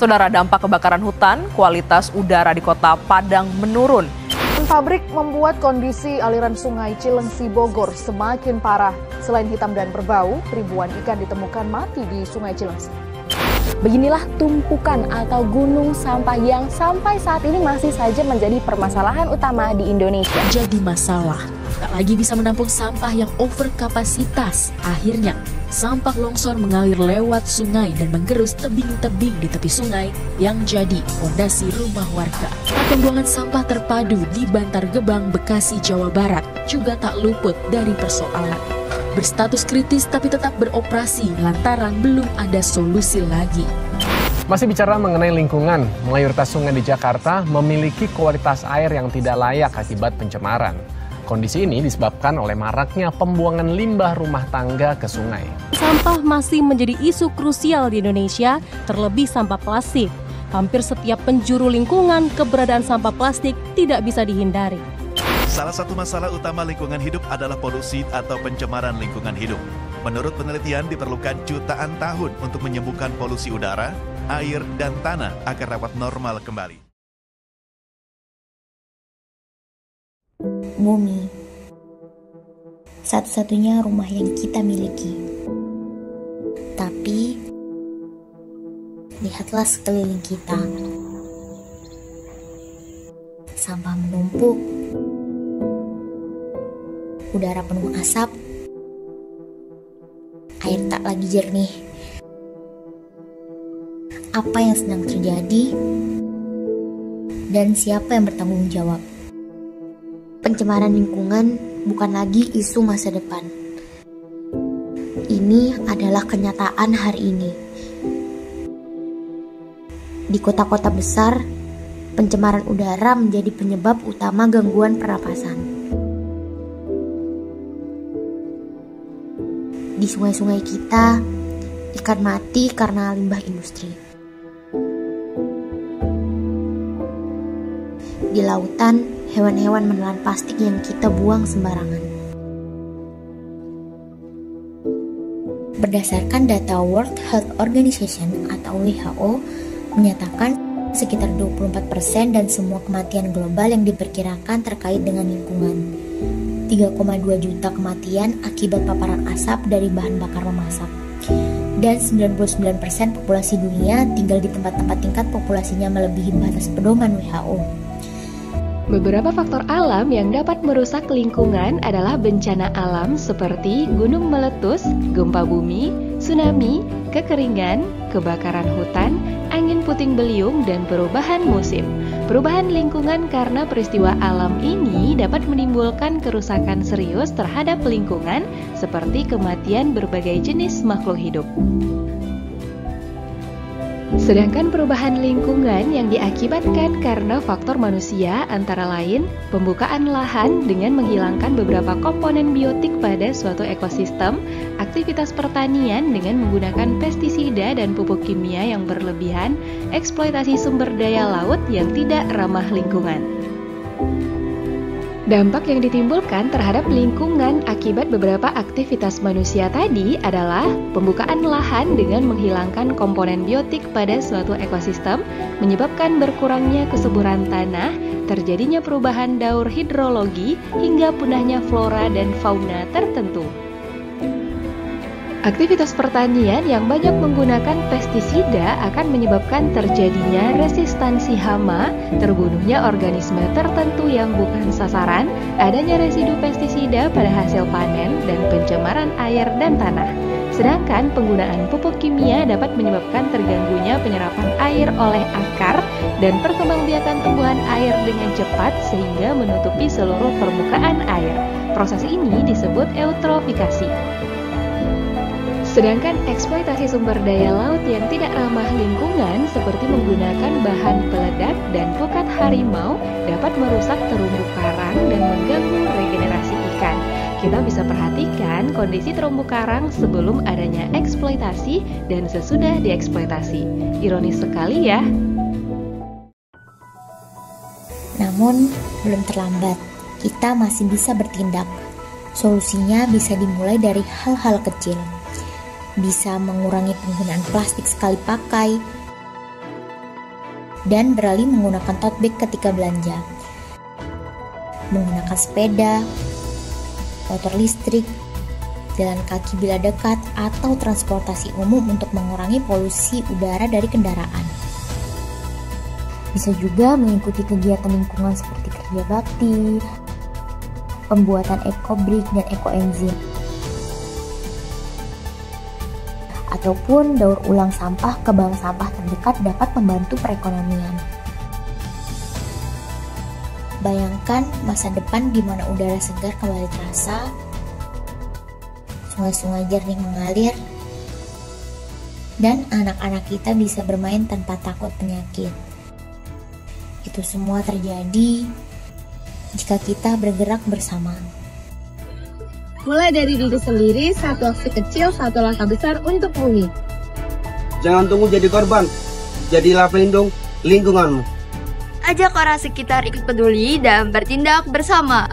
Saudara, dampak kebakaran hutan, kualitas udara di Kota Padang menurun. Pabrik membuat kondisi aliran sungai Cilengsi Bogor semakin parah. Selain hitam dan berbau, ribuan ikan ditemukan mati di sungai Cilengsi. Beginilah tumpukan atau gunung sampah yang sampai saat ini masih saja menjadi permasalahan utama di Indonesia. Jadi masalah, tak lagi bisa menampung sampah yang overkapasitas. Akhirnya, sampah longsor mengalir lewat sungai dan menggerus tebing-tebing di tepi sungai yang jadi fondasi rumah warga. Pembuangan sampah terpadu di Bantar Gebang, Bekasi, Jawa Barat juga tak luput dari persoalan. Berstatus kritis tapi tetap beroperasi lantaran belum ada solusi lagi. Masih bicara mengenai lingkungan, mayoritas sungai di Jakarta memiliki kualitas air yang tidak layak akibat pencemaran. Kondisi ini disebabkan oleh maraknya pembuangan limbah rumah tangga ke sungai. Sampah masih menjadi isu krusial di Indonesia, terlebih sampah plastik. Hampir setiap penjuru lingkungan, keberadaan sampah plastik tidak bisa dihindari. Salah satu masalah utama lingkungan hidup adalah polusi atau pencemaran lingkungan hidup. Menurut penelitian, diperlukan jutaan tahun untuk menyembuhkan polusi udara, air, dan tanah agar dapat normal kembali. Bumi, satu-satunya rumah yang kita miliki. Tapi, lihatlah sekeliling kita. Sampah menumpuk, udara penuh asap, air tak lagi jernih. Apa yang sedang terjadi? Dan siapa yang bertanggung jawab? Pencemaran lingkungan bukan lagi isu masa depan. Ini adalah kenyataan hari ini. Di kota-kota besar, pencemaran udara menjadi penyebab utama gangguan pernapasan. Di sungai-sungai kita, ikan mati karena limbah industri. Di lautan, hewan-hewan menelan plastik yang kita buang sembarangan. Berdasarkan data World Health Organization atau WHO menyatakan sekitar 24% dan semua kematian global yang diperkirakan terkait dengan lingkungan. 3,2 juta kematian akibat paparan asap dari bahan bakar memasak. Dan 99% populasi dunia tinggal di tempat-tempat tingkat populasinya melebihi batas pedoman WHO. Beberapa faktor alam yang dapat merusak lingkungan adalah bencana alam seperti gunung meletus, gempa bumi, tsunami, kekeringan, kebakaran hutan, angin puting beliung, dan perubahan musim. Perubahan lingkungan karena peristiwa alam ini dapat menimbulkan kerusakan serius terhadap lingkungan seperti kematian berbagai jenis makhluk hidup. Sedangkan perubahan lingkungan yang diakibatkan karena faktor manusia antara lain pembukaan lahan dengan menghilangkan beberapa komponen biotik pada suatu ekosistem, aktivitas pertanian dengan menggunakan pestisida dan pupuk kimia yang berlebihan, eksploitasi sumber daya laut yang tidak ramah lingkungan. Dampak yang ditimbulkan terhadap lingkungan akibat beberapa aktivitas manusia tadi adalah pembukaan lahan dengan menghilangkan komponen biotik pada suatu ekosistem, menyebabkan berkurangnya kesuburan tanah, terjadinya perubahan daur hidrologi, hingga punahnya flora dan fauna tertentu. Aktivitas pertanian yang banyak menggunakan pestisida akan menyebabkan terjadinya resistansi hama, terbunuhnya organisme tertentu yang bukan sasaran, adanya residu pestisida pada hasil panen, dan pencemaran air dan tanah. Sedangkan penggunaan pupuk kimia dapat menyebabkan terganggunya penyerapan air oleh akar dan perkembangbiakan tumbuhan air dengan cepat sehingga menutupi seluruh permukaan air. Proses ini disebut eutrofikasi. Sedangkan eksploitasi sumber daya laut yang tidak ramah lingkungan seperti menggunakan bahan peledak dan pukat harimau dapat merusak terumbu karang dan mengganggu regenerasi ikan. Kita bisa perhatikan kondisi terumbu karang sebelum adanya eksploitasi dan sesudah dieksploitasi. Ironis sekali ya. Namun, belum terlambat. Kita masih bisa bertindak. Solusinya bisa dimulai dari hal-hal kecil. Bisa mengurangi penggunaan plastik sekali pakai, dan beralih menggunakan tote bag ketika belanja. Menggunakan sepeda, motor listrik, jalan kaki bila dekat, atau transportasi umum untuk mengurangi polusi udara dari kendaraan. Bisa juga mengikuti kegiatan lingkungan seperti kerja bakti, pembuatan eco-brick dan eco-enzim, ataupun daur ulang sampah ke bank sampah terdekat dapat membantu perekonomian. Bayangkan masa depan di mana udara segar kembali terasa, sungai-sungai jernih mengalir, dan anak-anak kita bisa bermain tanpa takut penyakit. Itu semua terjadi jika kita bergerak bersama. Mulai dari diri sendiri, satu aksi kecil, satu langkah besar untuk bumi. Jangan tunggu jadi korban, jadilah pelindung lingkunganmu. Ajak orang sekitar ikut peduli dan bertindak bersama.